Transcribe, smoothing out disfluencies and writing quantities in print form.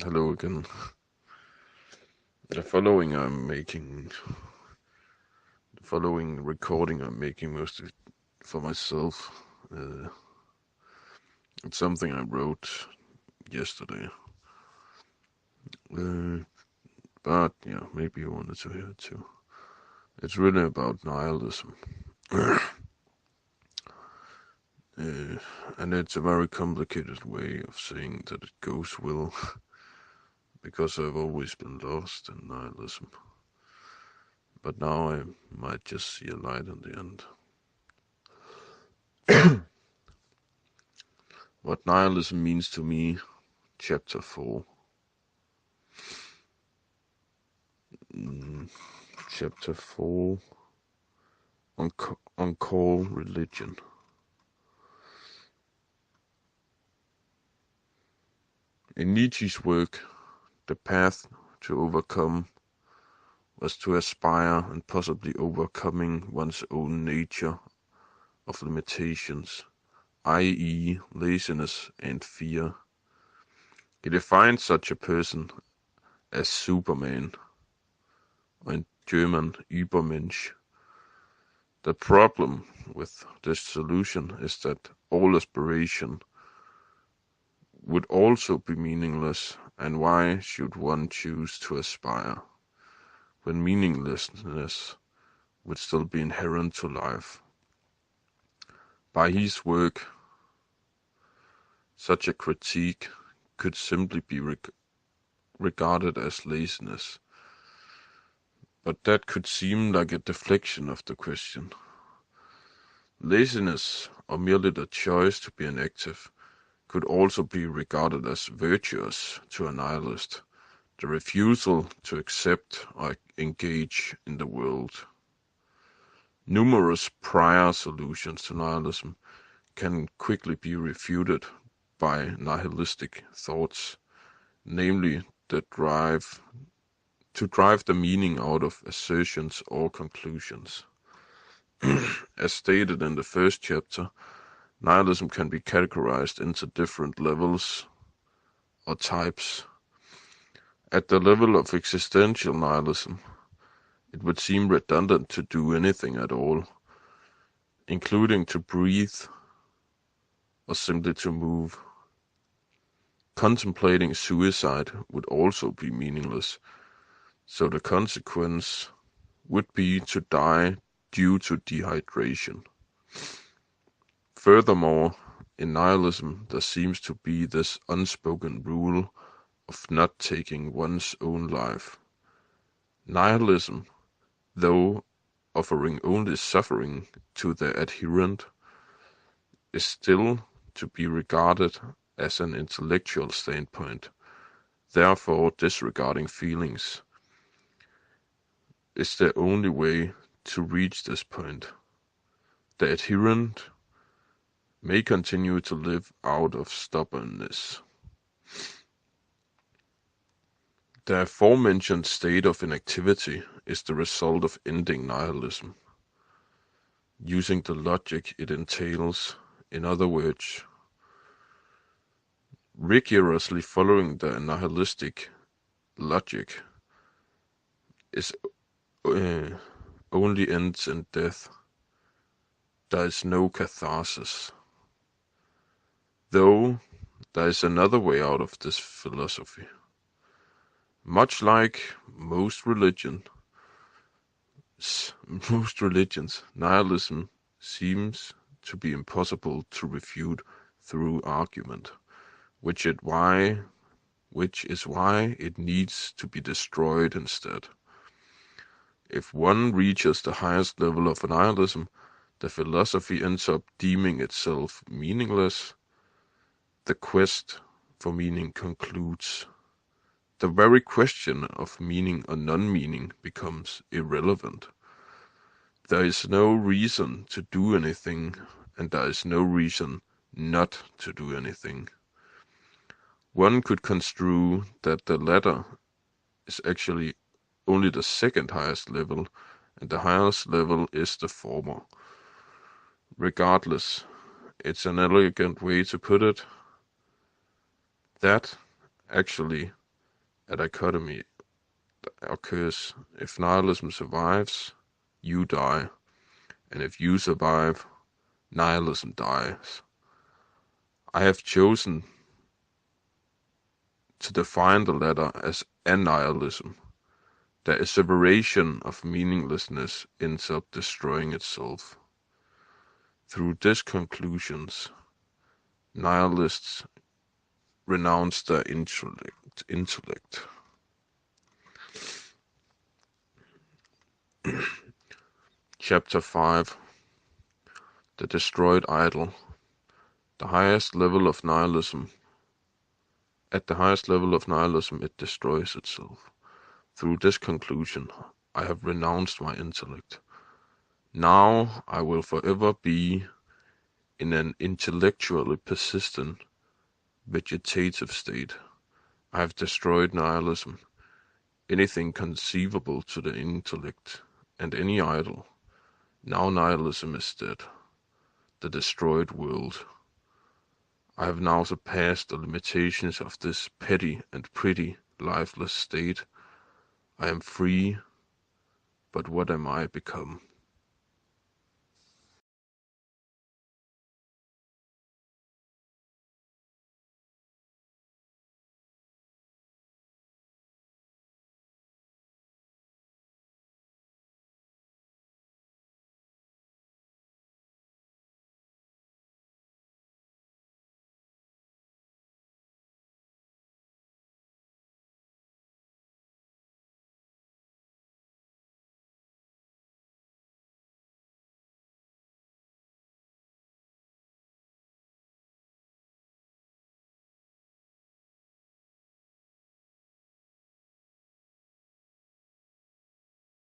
Hello again. The following recording I'm making mostly for myself. It's something I wrote yesterday. But yeah, maybe you wanted to hear it too. It's really about nihilism. And it's a very complicated way of saying that it goes well, because I've always been lost in nihilism. But now I might just see a light in the end. What nihilism means to me, chapter 4. Chapter 4 on call religion. In Nietzsche's work, the path to overcome was to aspire and possibly overcoming one's own nature of limitations, i.e., laziness and fear. He defines such a person as Superman, or in German Übermensch. The problem with this solution is that all aspiration would also be meaningless, and why should one choose to aspire when meaninglessness would still be inherent to life? By his work, such a critique could simply be regarded as laziness, but that could seem like a deflection of the question. Laziness, or merely the choice to be inactive, could also be regarded as virtuous to a nihilist, the refusal to accept or engage in the world. Numerous prior solutions to nihilism can quickly be refuted by nihilistic thoughts, namely to drive the meaning out of assertions or conclusions. As stated in the first chapter, nihilism can be categorized into different levels or types. At the level of existential nihilism, it would seem redundant to do anything at all, including to breathe or simply to move. Contemplating suicide would also be meaningless, so the consequence would be to die due to dehydration. Furthermore, in nihilism there seems to be this unspoken rule of not taking one's own life. Nihilism, though offering only suffering to the adherent, is still to be regarded as an intellectual standpoint, therefore disregarding feelings is the only way to reach this point. The adherent may continue to live out of stubbornness. The aforementioned state of inactivity is the result of ending nihilism, using the logic it entails. In other words, rigorously following the nihilistic logic is only ends in death. There is no catharsis. Though there is another way out of this philosophy. Much like most religions, nihilism seems to be impossible to refute through argument, which is why it needs to be destroyed instead. If one reaches the highest level of nihilism, the philosophy ends up deeming itself meaningless. The quest for meaning concludes. The very question of meaning or non-meaning becomes irrelevant. There is no reason to do anything, and there is no reason not to do anything. One could construe that the latter is actually only the second highest level, and the highest level is the former. Regardless, it's an elegant way to put it. That actually a dichotomy occurs. If nihilism survives, you die, and if you survive, nihilism dies. I have chosen to define the latter as annihilism. There is separation of meaninglessness ends up destroying itself. Through these conclusions, nihilists renounce their intellect. Chapter 5. The Destroyed Idol. The highest level of nihilism. At the highest level of nihilism, it destroys itself. Through this conclusion, I have renounced my intellect. Now I will forever be in an intellectually persistent, vegetative state. I have destroyed nihilism, anything conceivable to the intellect, and any idol. Now nihilism is dead, the destroyed world. I have now surpassed the limitations of this petty and pretty, lifeless state. I am free, but what am I become?